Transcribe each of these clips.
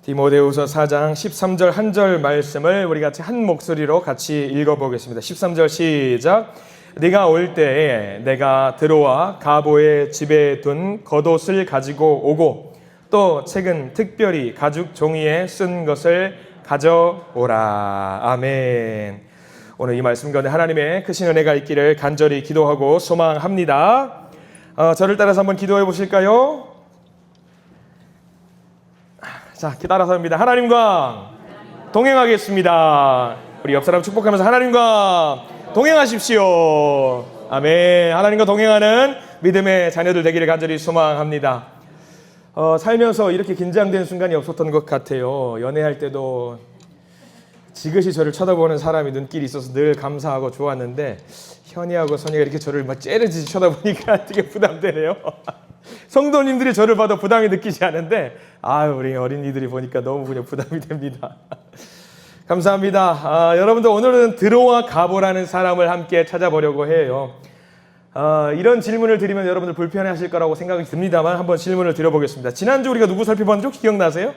디모데후서 4장 13절 한 절 말씀을 우리 같이 한 목소리로 같이 읽어보겠습니다. 13절 시작. 네가 올 때에 내가 들어와 가보의 집에 둔 겉옷을 가지고 오고 또 책은 특별히 가죽 종이에 쓴 것을 가져오라. 아멘. 오늘 이 말씀 가운데 하나님의 크신 은혜가 있기를 간절히 기도하고 소망합니다. 저를 따라서 한번 기도해 보실까요? 자, 따라서 합니다. 하나님과 동행하겠습니다. 우리 옆 사람 축복하면서 하나님과 동행하십시오. 아멘. 하나님과 동행하는 믿음의 자녀들 되기를 간절히 소망합니다. 살면서 이렇게 긴장된 순간이 없었던 것 같아요. 연애할 때도 지그시 저를 쳐다보는 사람이 눈길이 있어서 늘 감사하고 좋았는데 현이하고 선이가 이렇게 저를 막 째려지지 쳐다보니까 되게 부담되네요. 성도님들이 저를 봐도 부담이 느끼지 않은데 우리 어린이들이 보니까 너무 그냥 부담이 됩니다. 감사합니다. 여러분들 오늘은 드로와 가보라는 사람을 함께 찾아보려고 해요. 이런 질문을 드리면 여러분들 불편해하실 거라고 생각이 듭니다만 한번 질문을 드려보겠습니다. 지난주 우리가 누구 살펴봤는지 혹시 기억나세요?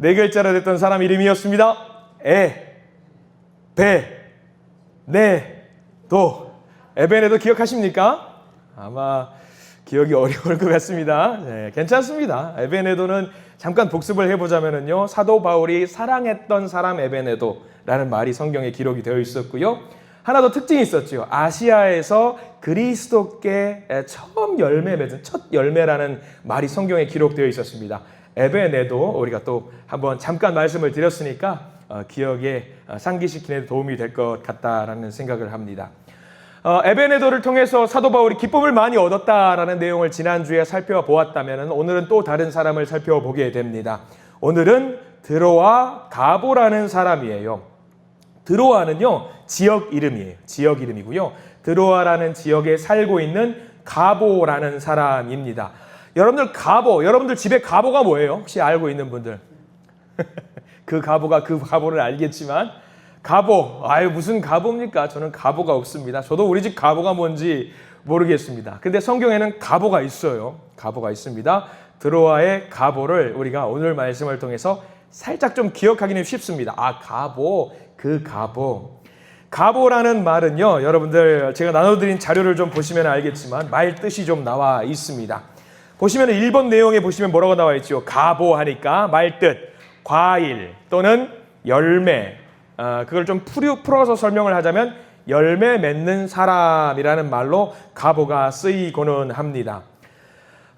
4글자로 됐던 사람 이름이었습니다. 에베네도 기억하십니까? 아마 기억이 어려울 것 같습니다. 네, 괜찮습니다. 에베네도는 잠깐 복습을 해보자면요, 사도 바울이 사랑했던 사람 에베네도라는 말이 성경에 기록이 되어 있었고요. 하나 더 특징이 있었죠. 아시아에서 그리스도께 처음 열매 맺은 첫 열매라는 말이 성경에 기록되어 있었습니다. 에베네도 우리가 또 한번 잠깐 말씀을 드렸으니까 기억에 상기시키는 데 도움이 될 것 같다라는 생각을 합니다. 에베네도를 통해서 사도 바울이 기쁨을 많이 얻었다라는 내용을 지난주에 살펴보았다면 오늘은 또 다른 사람을 살펴보게 됩니다. 오늘은 드로와 가보라는 사람이에요. 드로아는요, 지역 이름이에요. 지역 이름이고요. 드로아라는 지역에 살고 있는 가보라는 사람입니다. 여러분들 집에 가보가 뭐예요? 혹시 알고 있는 분들? 그 가보를 알겠지만 가보, 무슨 가보입니까? 저는 가보가 없습니다. 저도 우리 집 가보가 뭔지 모르겠습니다. 근데 성경에는 가보가 있어요. 가보가 있습니다. 드로아의 가보를 우리가 오늘 말씀을 통해서 살짝 좀 기억하기는 쉽습니다. 가보, 그 가보. 가보라는 말은요, 여러분들 제가 나눠드린 자료를 좀 보시면 알겠지만 말 뜻이 좀 나와 있습니다. 보시면 1번 내용에 보시면 뭐라고 나와 있죠? 가보 하니까 말 뜻, 과일 또는 열매. 그걸 좀 풀어서 설명을 하자면 열매 맺는 사람이라는 말로 가보가 쓰이고는 합니다.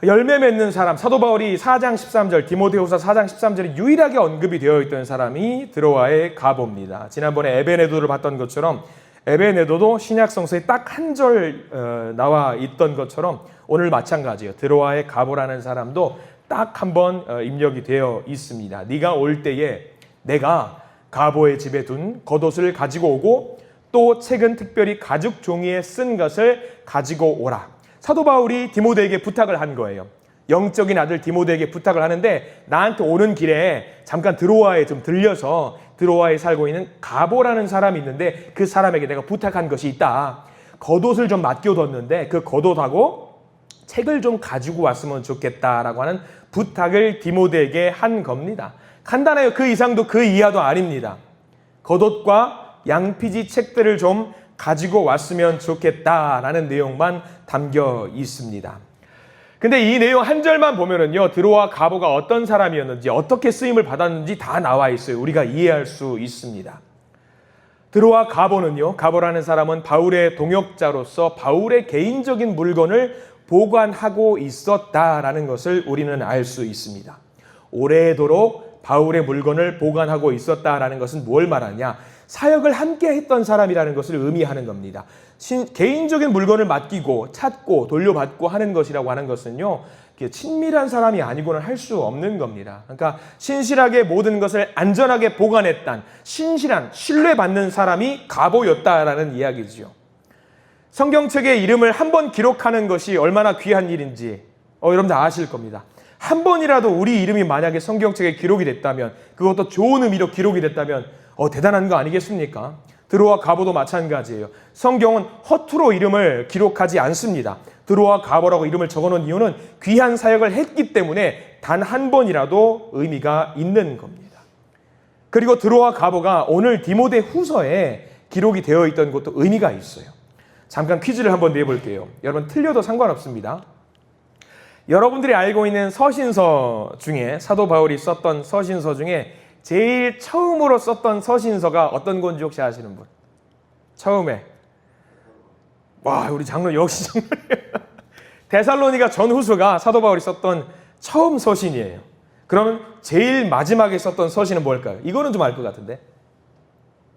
열매 맺는 사람, 사도 바울이 4장 13절, 디모데후서 4장 13절에 유일하게 언급이 되어 있던 사람이 드로아의 가보입니다. 지난번에 에베네도를 봤던 것처럼 에베네도도 신약 성서에 딱 한 절 나와 있던 것처럼 오늘 마찬가지예요. 드로아의 가보라는 사람도 딱 한 번 입력이 되어 있습니다. 네가 올 때에 내가 가보의 집에 둔 겉옷을 가지고 오고 또 책은 특별히 가죽 종이에 쓴 것을 가지고 오라. 사도 바울이 디모데에게 부탁을 한 거예요. 영적인 아들 디모데에게 부탁을 하는데 나한테 오는 길에 잠깐 드로아에 좀 들려서 드로아에 살고 있는 가보라는 사람이 있는데 그 사람에게 내가 부탁한 것이 있다. 겉옷을 좀 맡겨뒀는데 그 겉옷하고 책을 좀 가지고 왔으면 좋겠다라고 하는 부탁을 디모데에게 한 겁니다. 간단해요. 그 이상도 그 이하도 아닙니다. 겉옷과 양피지 책들을 좀 가지고 왔으면 좋겠다라는 내용만 담겨 있습니다. 근데 이 내용 한 절만 보면은요, 드로아 가보가 어떤 사람이었는지 어떻게 쓰임을 받았는지 다 나와 있어요. 우리가 이해할 수 있습니다. 드로아 가보는요, 가보라는 사람은 바울의 동역자로서 바울의 개인적인 물건을 보관하고 있었다라는 것을 우리는 알 수 있습니다. 오래도록 바울의 물건을 보관하고 있었다라는 것은 뭘 말하냐? 사역을 함께 했던 사람이라는 것을 의미하는 겁니다. 개인적인 물건을 맡기고 찾고 돌려받고 하는 것이라고 하는 것은요, 친밀한 사람이 아니고는 할 수 없는 겁니다. 그러니까 신실하게 모든 것을 안전하게 보관했던 신실한, 신뢰받는 사람이 가보였다라는 이야기지요. 성경책의 이름을 한 번 기록하는 것이 얼마나 귀한 일인지 여러분들 아실 겁니다. 한 번이라도 우리 이름이 만약에 성경책에 기록이 됐다면, 그것도 좋은 의미로 기록이 됐다면 대단한 거 아니겠습니까? 드로아 가보도 마찬가지예요. 성경은 허투루 이름을 기록하지 않습니다. 드로아 가보라고 이름을 적어놓은 이유는 귀한 사역을 했기 때문에 단 한 번이라도 의미가 있는 겁니다. 그리고 드로와 가보가 오늘 디모데 후서에 기록이 되어 있던 것도 의미가 있어요. 잠깐 퀴즈를 한번 내볼게요. 여러분 틀려도 상관없습니다. 여러분들이 알고 있는 서신서 중에, 사도 바울이 썼던 서신서 중에 제일 처음으로 썼던 서신서가 어떤 건지 혹시 아시는 분? 처음에. 와, 우리 장로 역시 장로예요. 데살로니가 전후서가 사도 바울이 썼던 처음 서신이에요. 그러면 제일 마지막에 썼던 서신은 뭘까요? 이거는 좀 알 것 같은데.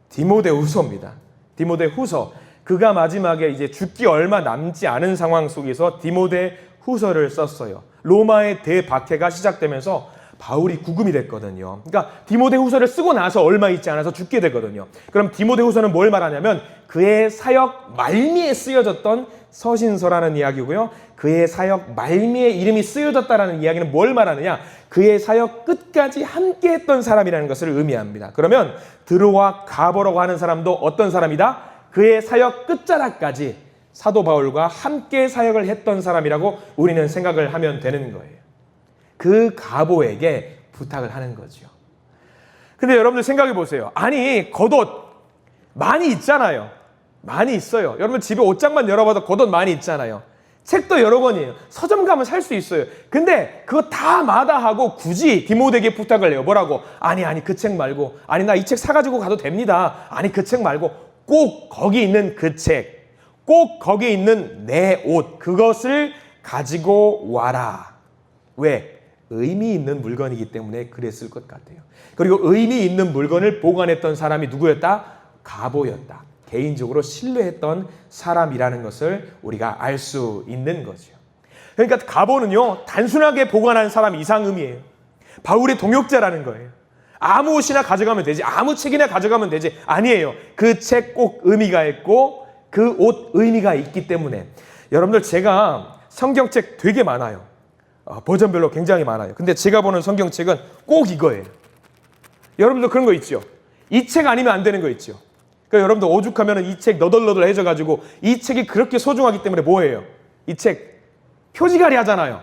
디모데후서입니다. 디모데후서. 그가 마지막에 이제 죽기 얼마 남지 않은 상황 속에서 디모데후서를 썼어요. 로마의 대박해가 시작되면서 바울이 구금이 됐거든요. 그러니까 디모데후서를 쓰고 나서 얼마 있지 않아서 죽게 되거든요. 그럼 디모데후서는 뭘 말하냐면 그의 사역 말미에 쓰여졌던 서신서라는 이야기고요. 그의 사역 말미에 이름이 쓰여졌다라는 이야기는 뭘 말하느냐? 그의 사역 끝까지 함께했던 사람이라는 것을 의미합니다. 그러면 드로와 가보라고 하는 사람도 어떤 사람이다? 그의 사역 끝자락까지 사도 바울과 함께 사역을 했던 사람이라고 우리는 생각을 하면 되는 거예요. 그 가보에게 부탁을 하는 거죠. 근데 여러분들 생각해 보세요. 아니, 겉옷 많이 있잖아요. 많이 있어요. 여러분 집에 옷장만 열어봐도 겉옷 많이 있잖아요. 책도 여러 권이에요. 서점 가면 살 수 있어요. 근데 그거 다 마다하고 굳이 디모데에게 부탁을 해요. 뭐라고? 아니 그 책 말고, 아니 나 이 책 사가지고 가도 됩니다. 아니 그 책 말고 꼭 거기 있는 그 책, 꼭 거기 있는 내 옷, 그것을 가지고 와라. 왜? 의미 있는 물건이기 때문에 그랬을 것 같아요. 그리고 의미 있는 물건을 보관했던 사람이 누구였다? 가보였다. 개인적으로 신뢰했던 사람이라는 것을 우리가 알 수 있는 거죠. 그러니까 가보는요, 단순하게 보관한 사람 이상 의미예요. 바울의 동역자라는 거예요. 아무 옷이나 가져가면 되지, 아무 책이나 가져가면 되지. 아니에요. 그 책 꼭 의미가 있고 그 옷 의미가 있기 때문에. 여러분들, 제가 성경책 되게 많아요. 버전별로 굉장히 많아요. 근데 제가 보는 성경책은 꼭 이거예요. 여러분들 그런 거 있죠? 이 책 아니면 안 되는 거 있죠? 그러니까 여러분들 오죽하면 이 책 너덜너덜 해져가지고 이 책이 그렇게 소중하기 때문에 뭐예요? 이 책 표지가리 하잖아요.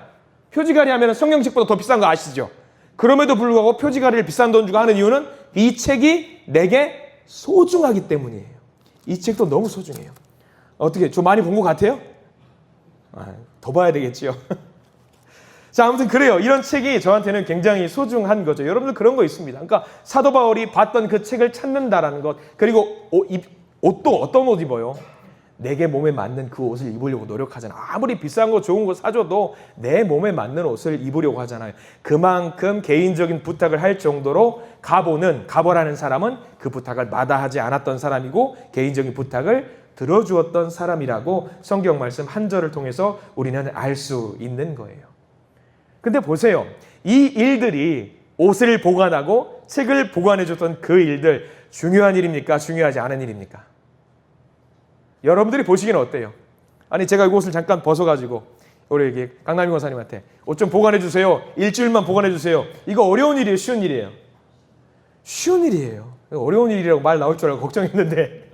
표지가리 하면 성경책보다 더 비싼 거 아시죠? 그럼에도 불구하고 표지가리를 비싼 돈 주고 하는 이유는 이 책이 내게 소중하기 때문이에요. 이 책도 너무 소중해요. 어떻게, 저 많이 본 것 같아요? 더 봐야 되겠지요. 자, 아무튼 그래요. 이런 책이 저한테는 굉장히 소중한 거죠. 여러분들 그런 거 있습니다. 그러니까 사도 바울이 봤던 그 책을 찾는다라는 것, 그리고 옷도 어떤 옷 입어요? 내게 몸에 맞는 그 옷을 입으려고 노력하잖아요. 아무리 비싼 거 좋은 거 사줘도 내 몸에 맞는 옷을 입으려고 하잖아요. 그만큼 개인적인 부탁을 할 정도로 가보라는 사람은 그 부탁을 마다하지 않았던 사람이고 개인적인 부탁을 들어주었던 사람이라고 성경 말씀 한 절을 통해서 우리는 알 수 있는 거예요. 근데 보세요. 이 일들이 옷을 보관하고 책을 보관해줬던 그 일들, 중요한 일입니까? 중요하지 않은 일입니까? 여러분들이 보시기는 어때요? 아니, 제가 이 옷을 잠깐 벗어가지고 우리 강남희 권사님한테 옷 좀 보관해주세요. 일주일만 보관해주세요. 이거 어려운 일이에요? 쉬운 일이에요? 쉬운 일이에요. 어려운 일이라고 말 나올 줄 알고 걱정했는데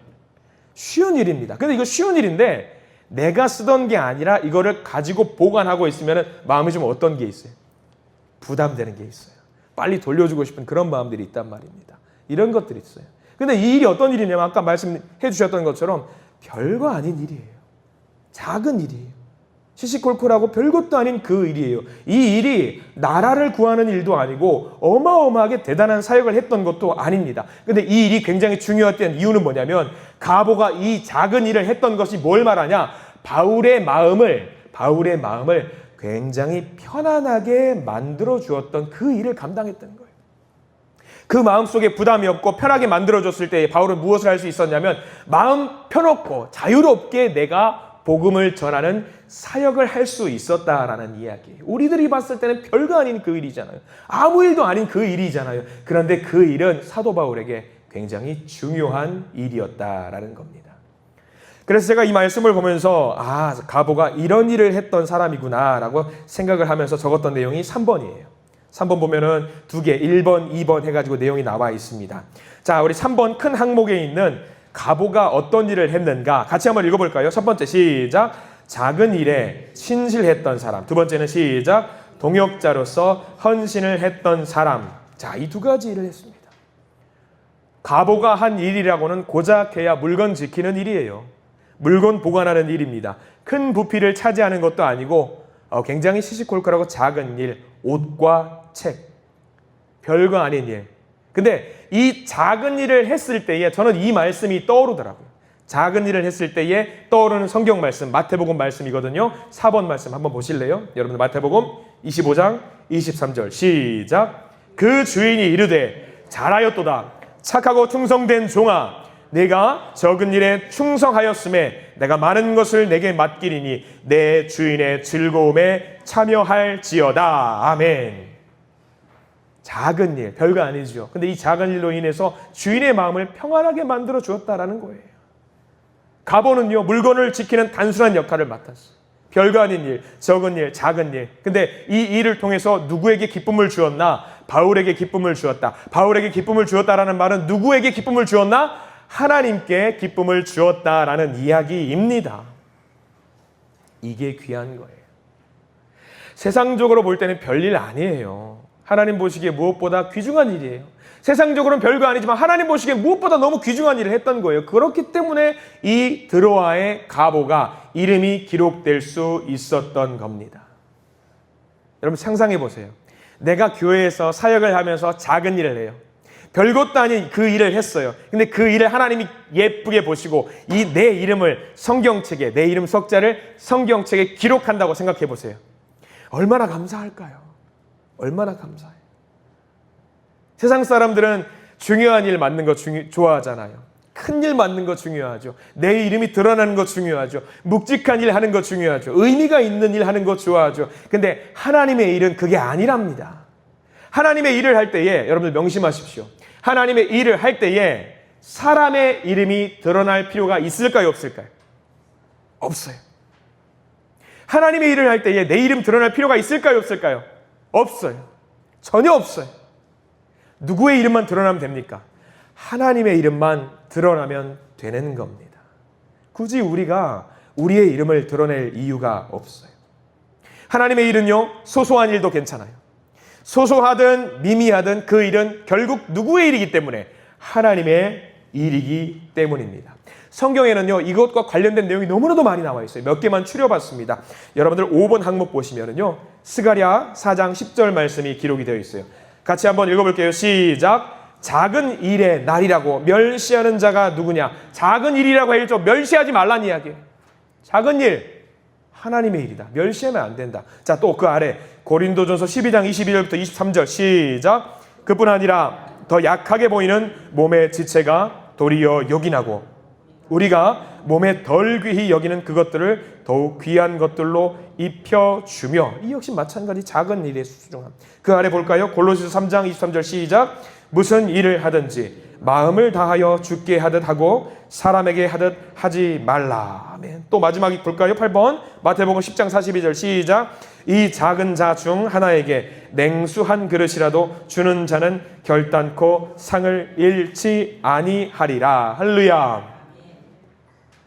쉬운 일입니다. 근데 이거 쉬운 일인데 내가 쓰던 게 아니라 이거를 가지고 보관하고 있으면 마음이 좀 어떤 게 있어요? 부담되는 게 있어요. 빨리 돌려주고 싶은 그런 마음들이 있단 말입니다. 이런 것들이 있어요. 근데 이 일이 어떤 일이냐면 아까 말씀해 주셨던 것처럼 별거 아닌 일이에요. 작은 일이에요. 시시콜콜하고 별것도 아닌 그 일이에요. 이 일이 나라를 구하는 일도 아니고 어마어마하게 대단한 사역을 했던 것도 아닙니다. 근데 이 일이 굉장히 중요했던 이유는 뭐냐면 가보가 이 작은 일을 했던 것이 뭘 말하냐? 바울의 마음을 굉장히 편안하게 만들어 주었던 그 일을 감당했던 거예요. 그 마음속에 부담이 없고 편하게 만들어줬을 때 바울은 무엇을 할 수 있었냐면 마음 펴놓고 자유롭게 내가 복음을 전하는 사역을 할 수 있었다라는 이야기예요. 우리들이 봤을 때는 별거 아닌 그 일이잖아요. 아무 일도 아닌 그 일이잖아요. 그런데 그 일은 사도 바울에게 굉장히 중요한 일이었다라는 겁니다. 그래서 제가 이 말씀을 보면서 가보가 이런 일을 했던 사람이구나라고 생각을 하면서 적었던 내용이 3번이에요. 3번 보면은 2개, 1번, 2번 해가지고 내용이 나와 있습니다. 자, 우리 3번 큰 항목에 있는 가보가 어떤 일을 했는가 같이 한번 읽어볼까요? 첫 번째 시작. 작은 일에 신실했던 사람. 두 번째는 시작. 동역자로서 헌신을 했던 사람. 자, 이 두 가지 일을 했습니다. 가보가 한 일이라고는 고작해야 물건 지키는 일이에요. 물건 보관하는 일입니다. 큰 부피를 차지하는 것도 아니고 굉장히 시시콜콜하고 작은 일, 옷과 책, 별거 아닌 일. 근데 이 작은 일을 했을 때에 저는 이 말씀이 떠오르더라고요. 작은 일을 했을 때에 떠오르는 성경 말씀, 마태복음 말씀이거든요. 4번 말씀 한번 보실래요? 여러분들 마태복음 25장 23절 시작. 그 주인이 이르되 잘하였도다. 착하고 충성된 종아, 내가 적은 일에 충성하였음에 내가 많은 것을 내게 맡기리니 내 주인의 즐거움에 참여할지어다. 아멘. 작은 일, 별거 아니죠. 근데 이 작은 일로 인해서 주인의 마음을 평안하게 만들어 주었다라는 거예요. 가보는요, 물건을 지키는 단순한 역할을 맡았어요. 별거 아닌 일, 적은 일, 작은 일. 근데 이 일을 통해서 누구에게 기쁨을 주었나? 바울에게 기쁨을 주었다. 바울에게 기쁨을 주었다라는 말은 누구에게 기쁨을 주었나? 하나님께 기쁨을 주었다라는 이야기입니다. 이게 귀한 거예요. 세상적으로 볼 때는 별일 아니에요. 하나님 보시기에 무엇보다 귀중한 일이에요. 세상적으로는 별거 아니지만 하나님 보시기에 무엇보다 너무 귀중한 일을 했던 거예요. 그렇기 때문에 이 드로아의 가보가 이름이 기록될 수 있었던 겁니다. 여러분 상상해 보세요. 내가 교회에서 사역을 하면서 작은 일을 해요. 별것도 아닌 그 일을 했어요. 근데 그 일을 하나님이 예쁘게 보시고 이 내 이름을 성경책에, 내 이름 석자를 성경책에 기록한다고 생각해 보세요. 얼마나 감사할까요? 얼마나 감사해요. 세상 사람들은 중요한 일 맡는 거 좋아하잖아요. 큰 일 맡는 거 중요하죠. 내 이름이 드러나는 거 중요하죠. 묵직한 일 하는 거 중요하죠. 의미가 있는 일 하는 거 좋아하죠. 근데 하나님의 일은 그게 아니랍니다. 하나님의 일을 할 때에 여러분들 명심하십시오. 하나님의 일을 할 때에 사람의 이름이 드러날 필요가 있을까요? 없을까요? 없어요. 하나님의 일을 할 때에 내 이름 드러날 필요가 있을까요? 없을까요? 없어요. 전혀 없어요. 누구의 이름만 드러나면 됩니까? 하나님의 이름만 드러나면 되는 겁니다. 굳이 우리가 우리의 이름을 드러낼 이유가 없어요. 하나님의 일은요, 소소한 일도 괜찮아요. 소소하든 미미하든 그 일은 결국 누구의 일이기 때문에 하나님의 일이기 때문입니다. 성경에는요, 이것과 관련된 내용이 너무나도 많이 나와 있어요. 몇 개만 추려봤습니다. 여러분들 5번 항목 보시면은요, 스가랴 4장 10절 말씀이 기록이 되어 있어요. 같이 한번 읽어볼게요. 시작. 작은 일의 날이라고 멸시하는 자가 누구냐? 작은 일이라고 해야죠. 멸시하지 말란 이야기예요. 작은 일, 하나님의 일이다. 멸시하면 안 된다. 자, 또 그 아래 고린도전서 12장 22절부터 23절 시작. 그뿐 아니라 더 약하게 보이는 몸의 지체가 도리어 요긴하고 우리가 몸에 덜 귀히 여기는 그것들을 더욱 귀한 것들로 입혀주며, 이 역시 마찬가지 작은 일의 수중함. 그 아래 볼까요? 골로새서 3장 23절 시작. 무슨 일을 하든지 마음을 다하여 주께 하듯 하고 사람에게 하듯 하지 말라. 아멘. 또 마지막에 볼까요? 8번 마태복음 10장 42절 시작. 이 작은 자 중 하나에게 냉수 한 그릇이라도 주는 자는 결단코 상을 잃지 아니하리라. 할렐루야.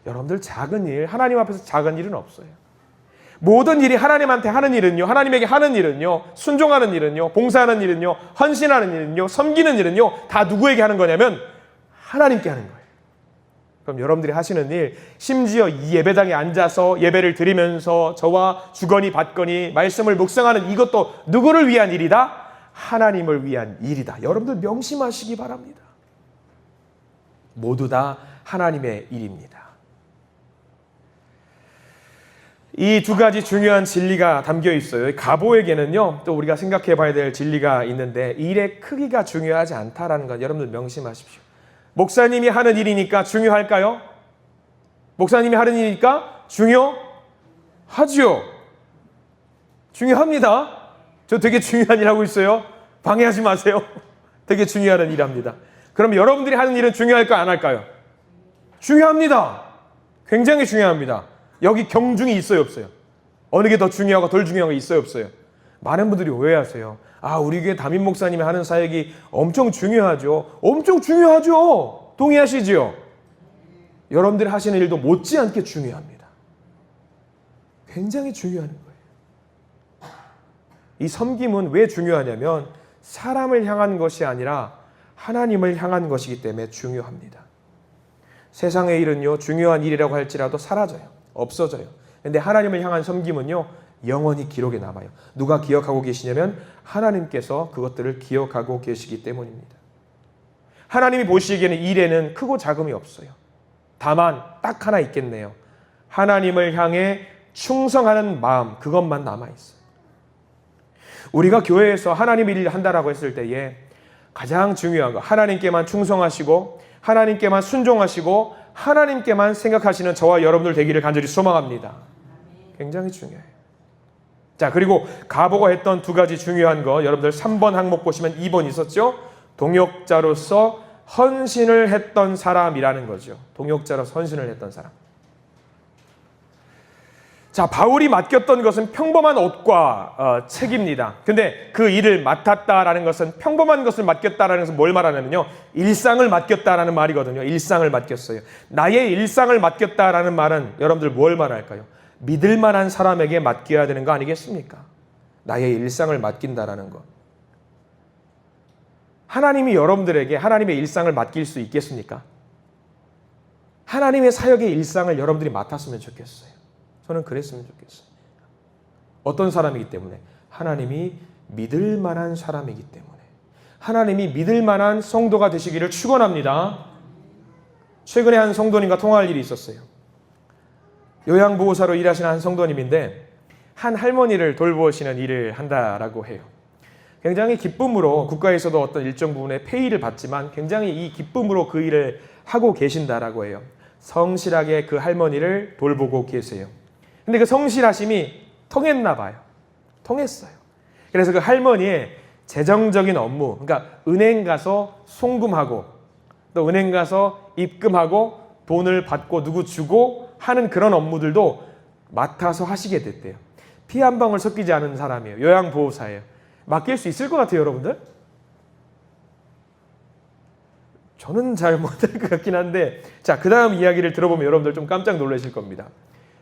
여러분들 작은 일, 하나님 앞에서 작은 일은 없어요. 모든 일이 하나님한테 하는 일은요, 하나님에게 하는 일은요, 순종하는 일은요, 봉사하는 일은요, 헌신하는 일은요, 섬기는 일은요, 다 누구에게 하는 거냐면 하나님께 하는 거예요. 그럼 여러분들이 하시는 일, 심지어 이 예배당에 앉아서 예배를 드리면서 저와 주거니 받거니 말씀을 묵상하는 이것도 누구를 위한 일이다? 하나님을 위한 일이다. 여러분들 명심하시기 바랍니다. 모두 다 하나님의 일입니다. 이 두 가지 중요한 진리가 담겨 있어요. 가보에게는요, 또 우리가 생각해 봐야 될 진리가 있는데, 일의 크기가 중요하지 않다라는 것 여러분들 명심하십시오. 목사님이 하는 일이니까 중요할까요? 목사님이 하는 일이니까 중요하지요. 중요합니다. 저 되게 중요한 일 하고 있어요. 방해하지 마세요. 되게 중요한 일 합니다. 그럼 여러분들이 하는 일은 중요할까요? 안 할까요? 중요합니다. 굉장히 중요합니다. 여기 경중이 있어요, 없어요? 어느 게 더 중요하고 덜 중요한 게 있어요, 없어요? 많은 분들이 오해하세요. 아, 우리 교회 담임 목사님이 하는 사역이 엄청 중요하죠. 엄청 중요하죠. 동의하시지요? 여러분들이 하시는 일도 못지않게 중요합니다. 굉장히 중요한 거예요. 이 섬김은 왜 중요하냐면 사람을 향한 것이 아니라 하나님을 향한 것이기 때문에 중요합니다. 세상의 일은요, 중요한 일이라고 할지라도 사라져요. 없어져요. 근데 하나님을 향한 섬김은요, 영원히 기록에 남아요. 누가 기억하고 계시냐면 하나님께서 그것들을 기억하고 계시기 때문입니다. 하나님이 보시기에는 일에는 크고 작음이 없어요. 다만 딱 하나 있겠네요. 하나님을 향해 충성하는 마음, 그것만 남아있어요. 우리가 교회에서 하나님 일을 한다라고 했을 때에 가장 중요한 거, 하나님께만 충성하시고 하나님께만 순종하시고 하나님께만 생각하시는 저와 여러분들 되기를 간절히 소망합니다. 굉장히 중요해요. 자, 그리고 가보가 했던 두 가지 중요한 거, 여러분들 3번 항목 보시면 2번 있었죠? 동역자로서 헌신을 했던 사람이라는 거죠. 동역자로서 헌신을 했던 사람. 자, 바울이 맡겼던 것은 평범한 옷과 책입니다. 근데 그 일을 맡았다라는 것은, 평범한 것을 맡겼다라는 것은 뭘 말하냐면요, 일상을 맡겼다라는 말이거든요. 일상을 맡겼어요. 나의 일상을 맡겼다라는 말은 여러분들 뭘 말할까요? 믿을 만한 사람에게 맡겨야 되는 거 아니겠습니까? 나의 일상을 맡긴다라는 것. 하나님이 여러분들에게 하나님의 일상을 맡길 수 있겠습니까? 하나님의 사역의 일상을 여러분들이 맡았으면 좋겠어요. 저는 그랬으면 좋겠어요. 어떤 사람이기 때문에? 하나님이 믿을 만한 사람이기 때문에. 하나님이 믿을 만한 성도가 되시기를 축원합니다. 최근에 한 성도님과 통화할 일이 있었어요. 요양보호사로 일하시는 한 성도님인데 한 할머니를 돌보시는 일을 한다라고 해요. 굉장히 기쁨으로 국가에서도 어떤 일정 부분의 페이를 받지만 굉장히 이 기쁨으로 그 일을 하고 계신다라고 해요. 성실하게 그 할머니를 돌보고 계세요. 근데 그 성실하심이 통했나 봐요. 통했어요. 그래서 그 할머니의 재정적인 업무, 그러니까 은행 가서 송금하고 또 은행 가서 입금하고 돈을 받고 누구 주고 하는 그런 업무들도 맡아서 하시게 됐대요. 피 한 방울 섞이지 않은 사람이에요. 요양보호사예요. 맡길 수 있을 것 같아요, 여러분들? 저는 잘 못할 것 같긴 한데, 자, 그 다음 이야기를 들어보면 여러분들 좀 깜짝 놀라실 겁니다.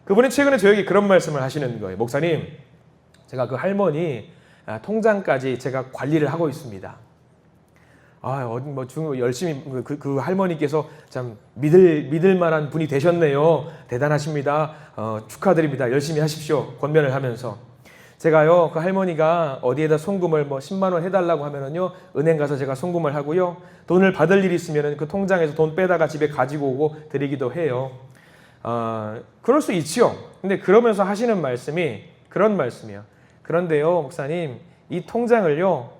그분이 최근에 저에게 그런 말씀을 하시는 거예요. 목사님, 제가 그 할머니 통장까지 제가 관리를 하고 있습니다. 열심히 그 할머니께서 참 믿을 만한 분이 되셨네요. 대단하십니다. 축하드립니다. 열심히 하십시오. 권면을 하면서 제가요, 그 할머니가 어디에다 송금을 10만 원 해달라고 하면은요, 은행 가서 제가 송금을 하고요, 돈을 받을 일이 있으면은 그 통장에서 돈 빼다가 집에 가지고 오고 드리기도 해요. 그럴 수 있지요. 근데 그러면서 하시는 말씀이 그런 말씀이에요. 그런데요, 목사님, 이 통장을요,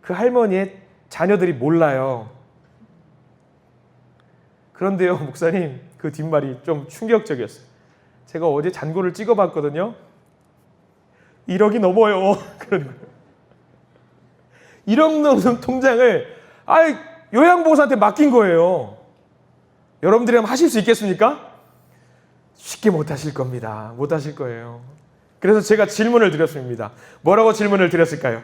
그 할머니의 자녀들이 몰라요. 그런데요, 목사님, 그 뒷말이 좀 충격적이었어요. 제가 어제 잔고를 찍어봤거든요. 1억이 넘어요. 그런 거예요. 1억 넘는 통장을 요양보호사한테 맡긴 거예요. 여러분들이라면 하실 수 있겠습니까? 쉽게 못 하실 겁니다. 못 하실 거예요. 그래서 제가 질문을 드렸습니다. 뭐라고 질문을 드렸을까요?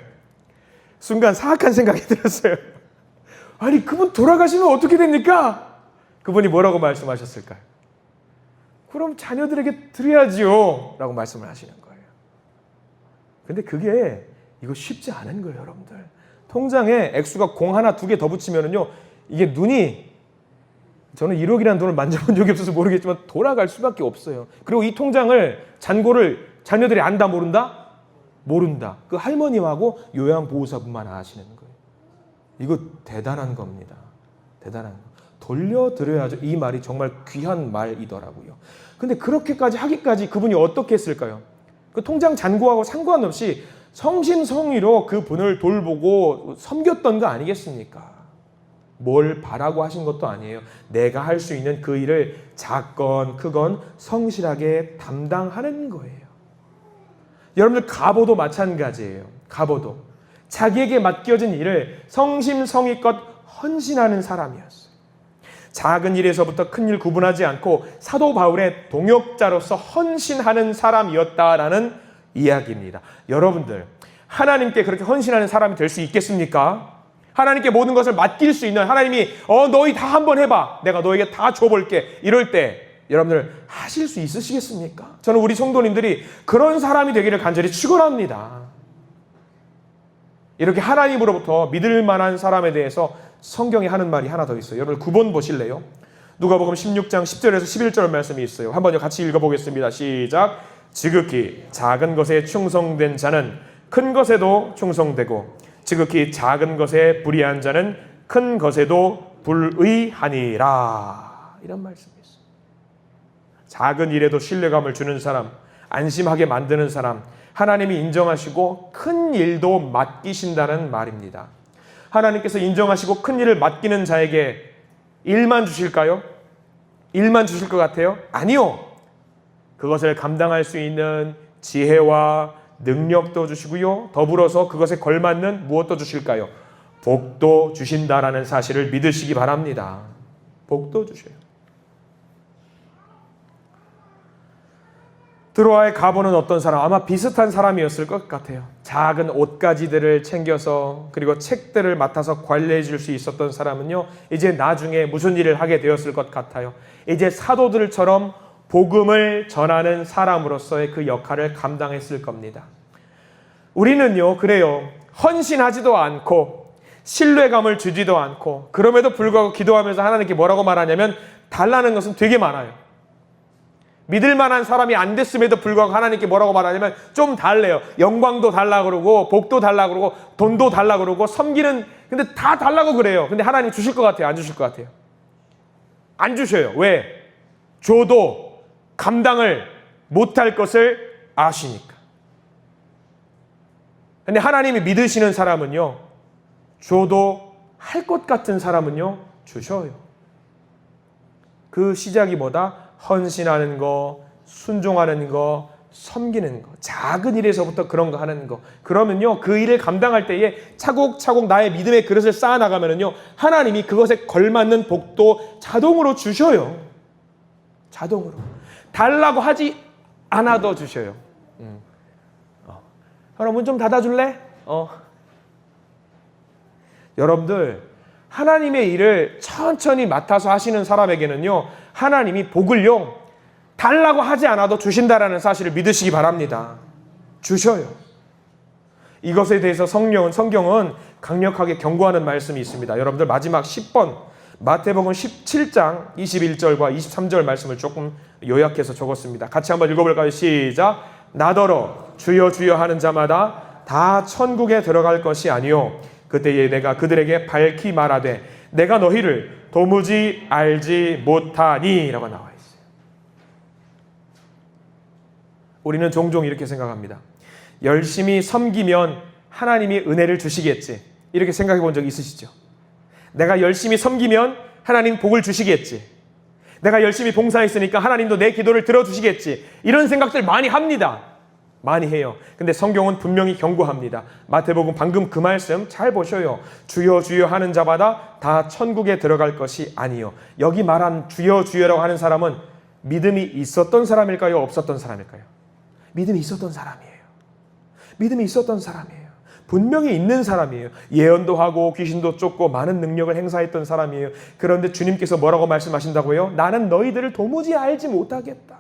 순간 사악한 생각이 들었어요. 아니, 그분 돌아가시면 어떻게 됩니까? 그분이 뭐라고 말씀하셨을까요? 그럼 자녀들에게 드려야지요 라고 말씀을 하시는 거예요. 근데 그게 이거 쉽지 않은 거예요, 여러분들. 통장에 액수가 0 하나 2개 더 붙이면은요, 이게 눈이, 저는 1억이라는 돈을 만져본 적이 없어서 모르겠지만 돌아갈 수밖에 없어요. 그리고 이 통장을, 잔고를 자녀들이 안다 모른다? 모른다. 그 할머니하고 요양보호사분만 아시는 거예요. 이거 대단한 겁니다. 대단한 거. 돌려드려야죠. 이 말이 정말 귀한 말이더라고요. 근데 그렇게까지 하기까지 그분이 어떻게 했을까요? 그 통장 잔고하고 상관없이 성심성의로 그 분을 돌보고 섬겼던 거 아니겠습니까? 뭘 바라고 하신 것도 아니에요. 내가 할 수 있는 그 일을 작건 크건 성실하게 담당하는 거예요. 여러분들 가보도 마찬가지예요. 가보도 자기에게 맡겨진 일을 성심성의껏 헌신하는 사람이었어요. 작은 일에서부터 큰 일 구분하지 않고 사도 바울의 동역자로서 헌신하는 사람이었다라는 이야기입니다. 여러분들, 하나님께 그렇게 헌신하는 사람이 될 수 있겠습니까? 하나님께 모든 것을 맡길 수 있는, 하나님이 너희 다 한번 해봐, 내가 너에게 다 줘볼게, 이럴 때 여러분들 하실 수 있으시겠습니까? 저는 우리 성도님들이 그런 사람이 되기를 간절히 축원합니다. 이렇게 하나님으로부터 믿을 만한 사람에 대해서 성경에 하는 말이 하나 더 있어요. 여러분 9번 보실래요? 누가복음 16장 10절에서 11절 말씀이 있어요. 한번 같이 읽어보겠습니다. 시작. 지극히 작은 것에 충성된 자는 큰 것에도 충성되고 지극히 작은 것에 불의한 자는 큰 것에도 불의하니라. 이런 말씀이 있어요. 작은 일에도 신뢰감을 주는 사람, 안심하게 만드는 사람, 하나님이 인정하시고 큰 일도 맡기신다는 말입니다. 하나님께서 인정하시고 큰 일을 맡기는 자에게 일만 주실까요? 일만 주실 것 같아요? 아니요. 그것을 감당할 수 있는 지혜와 능력도 주시고요. 더불어서 그것에 걸맞는 무엇도 주실까요? 복도 주신다라는 사실을 믿으시기 바랍니다. 복도 주셔요. 드로아의 가보는 어떤 사람, 아마 비슷한 사람이었을 것 같아요. 작은 옷가지들을 챙겨서 그리고 책들을 맡아서 관리해 줄 수 있었던 사람은요, 이제 나중에 무슨 일을 하게 되었을 것 같아요. 이제 사도들처럼 복음을 전하는 사람으로서의 그 역할을 감당했을 겁니다. 우리는요, 그래요. 헌신하지도 않고 신뢰감을 주지도 않고 그럼에도 불구하고 기도하면서 하나님께 뭐라고 말하냐면 달라는 것은 되게 많아요. 믿을 만한 사람이 안 됐음에도 불구하고 하나님께 뭐라고 말하냐면 좀 달래요. 영광도 달라고 그러고 복도 달라고 그러고 돈도 달라고 그러고 섬기는, 근데 다 달라고 그래요. 근데 하나님 주실 것 같아요? 안 주실 것 같아요? 안 주셔요. 왜? 줘도 감당을 못할 것을 아시니까. 근데 하나님이 믿으시는 사람은요, 줘도 할 것 같은 사람은요, 주셔요. 그 시작이 뭐다? 헌신하는 거, 순종하는 거, 섬기는 거, 작은 일에서부터 그런 거 하는 거. 그러면요, 그 일을 감당할 때에 차곡차곡 나의 믿음의 그릇을 쌓아나가면요, 하나님이 그것에 걸맞는 복도 자동으로 주셔요. 자동으로. 달라고 하지 않아도 주셔요. 문 좀 닫아줄래? 여러분들, 하나님의 일을 천천히 맡아서 하시는 사람에게는요, 하나님이 복을요, 달라고 하지 않아도 주신다라는 사실을 믿으시기 바랍니다. 주셔요. 이것에 대해서 성경은 강력하게 경고하는 말씀이 있습니다. 여러분들 마지막 10번 마태복음 17장 21절과 23절 말씀을 조금 요약해서 적었습니다. 같이 한번 읽어볼까요? 시작. 나더러 주여 주여 하는 자마다 다 천국에 들어갈 것이 아니요 그때에 내가 그들에게 밝히 말하되 내가 너희를 도무지 알지 못하니 라고 나와 있어요. 우리는 종종 이렇게 생각합니다. 열심히 섬기면 하나님이 은혜를 주시겠지, 이렇게 생각해 본 적 있으시죠? 내가 열심히 섬기면 하나님 복을 주시겠지, 내가 열심히 봉사했으니까 하나님도 내 기도를 들어주시겠지, 이런 생각들 많이 합니다. 많이 해요. 근데 성경은 분명히 경고합니다. 마태복음 방금 그 말씀 잘 보셔요. 주여 주여 하는 자마다 다 천국에 들어갈 것이 아니요. 여기 말한 주여 주여라고 하는 사람은 믿음이 있었던 사람일까요? 없었던 사람일까요? 믿음이 있었던 사람이에요. 믿음이 있었던 사람이에요. 분명히 있는 사람이에요. 예언도 하고 귀신도 쫓고 많은 능력을 행사했던 사람이에요. 그런데 주님께서 뭐라고 말씀하신다고요? 나는 너희들을 도무지 알지 못하겠다.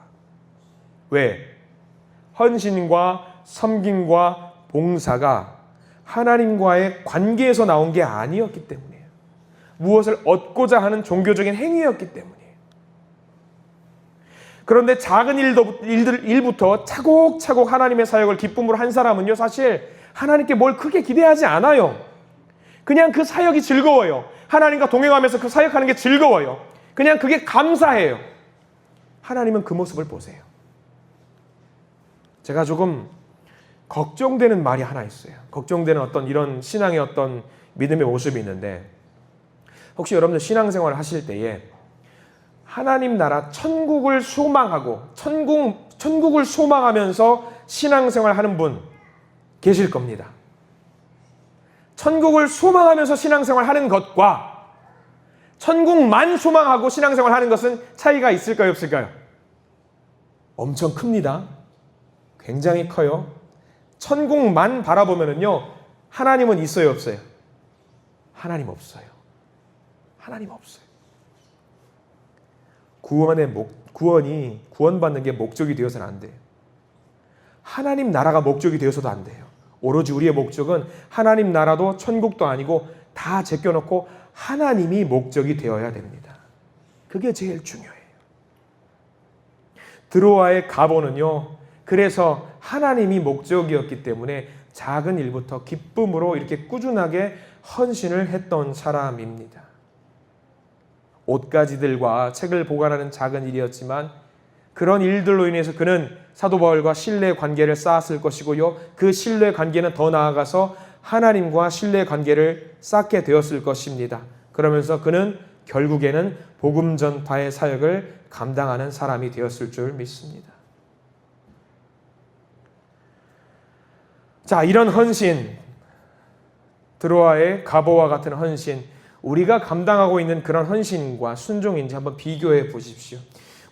왜? 헌신과 섬김과 봉사가 하나님과의 관계에서 나온 게 아니었기 때문이에요. 무엇을 얻고자 하는 종교적인 행위였기 때문이에요. 그런데 작은 일부터 차곡차곡 하나님의 사역을 기쁨으로 한 사람은요, 사실 하나님께 뭘 크게 기대하지 않아요. 그냥 그 사역이 즐거워요. 하나님과 동행하면서 그 사역하는 게 즐거워요. 그냥 그게 감사해요. 하나님은 그 모습을 보세요. 제가 조금 걱정되는 말이 하나 있어요. 걱정되는 어떤 이런 신앙의 어떤 믿음의 모습이 있는데, 혹시 여러분들 신앙생활을 하실 때에 하나님 나라 천국을 소망하고 천국을 소망하면서 신앙생활 하는 분 계실 겁니다. 천국을 소망하면서 신앙생활 하는 것과 천국만 소망하고 신앙생활 하는 것은 차이가 있을까요, 없을까요? 엄청 큽니다. 굉장히 커요. 천국만 바라보면은요, 하나님은 있어요, 없어요? 하나님 없어요. 하나님 없어요. 구원받는 게 목적이 되어서는 안 돼요. 하나님 나라가 목적이 되어서도 안 돼요. 오로지 우리의 목적은 하나님 나라도 천국도 아니고 다 제껴놓고 하나님이 목적이 되어야 됩니다. 그게 제일 중요해요. 드로아의 가보는요, 그래서 하나님이 목적이었기 때문에 작은 일부터 기쁨으로 이렇게 꾸준하게 헌신을 했던 사람입니다. 옷가지들과 책을 보관하는 작은 일이었지만 그런 일들로 인해서 그는 사도 바울과 신뢰 관계를 쌓았을 것이고요. 그 신뢰 관계는 더 나아가서 하나님과 신뢰 관계를 쌓게 되었을 것입니다. 그러면서 그는 결국에는 복음 전파의 사역을 감당하는 사람이 되었을 줄 믿습니다. 자, 이런 헌신, 드로아의 가보와 같은 헌신, 우리가 감당하고 있는 그런 헌신과 순종인지 한번 비교해 보십시오.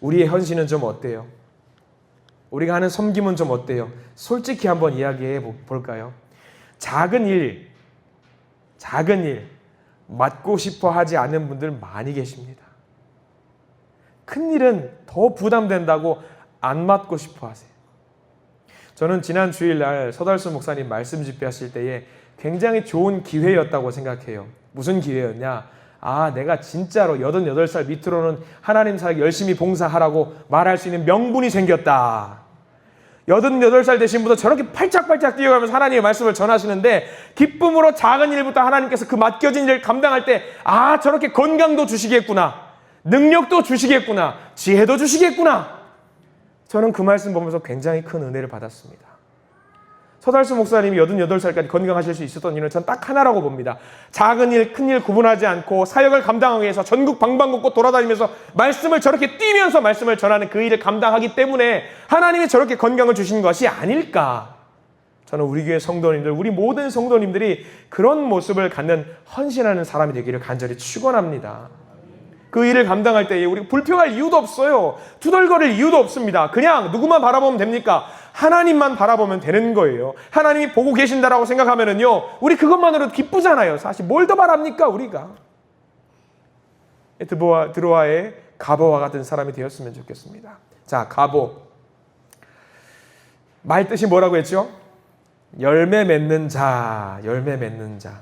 우리의 헌신은 좀 어때요? 우리가 하는 섬김은 좀 어때요? 솔직히 한번 이야기해 볼까요? 작은 일, 맡고 싶어 하지 않는 분들 많이 계십니다. 큰 일은 더 부담된다고 안 맡고 싶어 하세요. 저는 지난 주일날 서달수 목사님 말씀 집회하실 때에 굉장히 좋은 기회였다고 생각해요. 무슨 기회였냐? 내가 진짜로 88살 밑으로는 하나님 사역 열심히 봉사하라고 말할 수 있는 명분이 생겼다. 88살 되신 분도 저렇게 팔짝팔짝 뛰어가면서 하나님의 말씀을 전하시는데 기쁨으로 작은 일부터 하나님께서 그 맡겨진 일을 감당할 때 저렇게 건강도 주시겠구나. 능력도 주시겠구나. 지혜도 주시겠구나. 저는 그 말씀 보면서 굉장히 큰 은혜를 받았습니다. 서달수 목사님이 88살까지 건강하실 수 있었던 이유는 전 딱 하나라고 봅니다. 작은 일, 큰 일 구분하지 않고 사역을 감당하기 위해서 전국 방방곡곡 돌아다니면서 말씀을 저렇게 뛰면서 말씀을 전하는 그 일을 감당하기 때문에 하나님이 저렇게 건강을 주신 것이 아닐까. 저는 우리 교회 성도님들, 우리 모든 성도님들이 그런 모습을 갖는 헌신하는 사람이 되기를 간절히 축원합니다. 그 일을 감당할 때에 우리 불평할 이유도 없어요. 투덜거릴 이유도 없습니다. 그냥 누구만 바라보면 됩니까? 하나님만 바라보면 되는 거예요. 하나님이 보고 계신다라고 생각하면은요, 우리 그것만으로도 기쁘잖아요. 사실 뭘 더 바랍니까, 우리가? 드로아의 가보와 같은 사람이 되었으면 좋겠습니다. 자, 가보. 말 뜻이 뭐라고 했죠? 열매 맺는 자, 열매 맺는 자.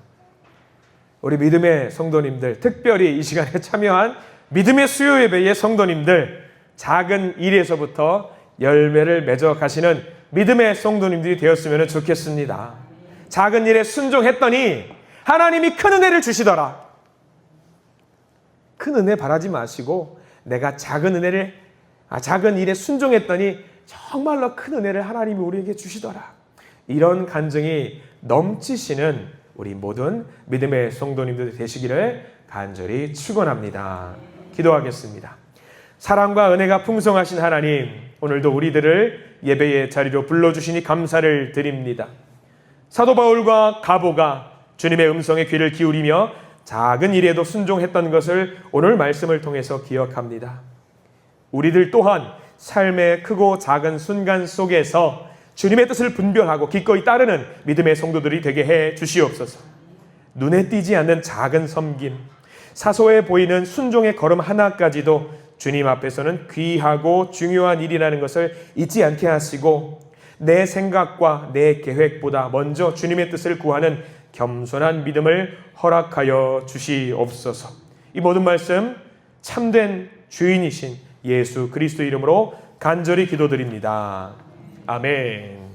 우리 믿음의 성도님들, 특별히 이 시간에 참여한 믿음의 수요 예배의 성도님들, 작은 일에서부터 열매를 맺어 가시는 믿음의 성도님들이 되었으면 좋겠습니다. 작은 일에 순종했더니 하나님이 큰 은혜를 주시더라. 큰 은혜 바라지 마시고 내가 작은 일에 순종했더니 정말로 큰 은혜를 하나님이 우리에게 주시더라. 이런 간증이 넘치시는 우리 모든 믿음의 성도님들 되시기를 간절히 축원합니다. 기도하겠습니다. 사랑과 은혜가 풍성하신 하나님, 오늘도 우리들을 예배의 자리로 불러주시니 감사를 드립니다. 사도 바울과 가보가 주님의 음성에 귀를 기울이며 작은 일에도 순종했던 것을 오늘 말씀을 통해서 기억합니다. 우리들 또한 삶의 크고 작은 순간 속에서 주님의 뜻을 분별하고 기꺼이 따르는 믿음의 성도들이 되게 해 주시옵소서. 눈에 띄지 않는 작은 섬김, 사소해 보이는 순종의 걸음 하나까지도 주님 앞에서는 귀하고 중요한 일이라는 것을 잊지 않게 하시고 내 생각과 내 계획보다 먼저 주님의 뜻을 구하는 겸손한 믿음을 허락하여 주시옵소서. 이 모든 말씀 참된 주인이신 예수 그리스도 이름으로 간절히 기도드립니다. 아멘.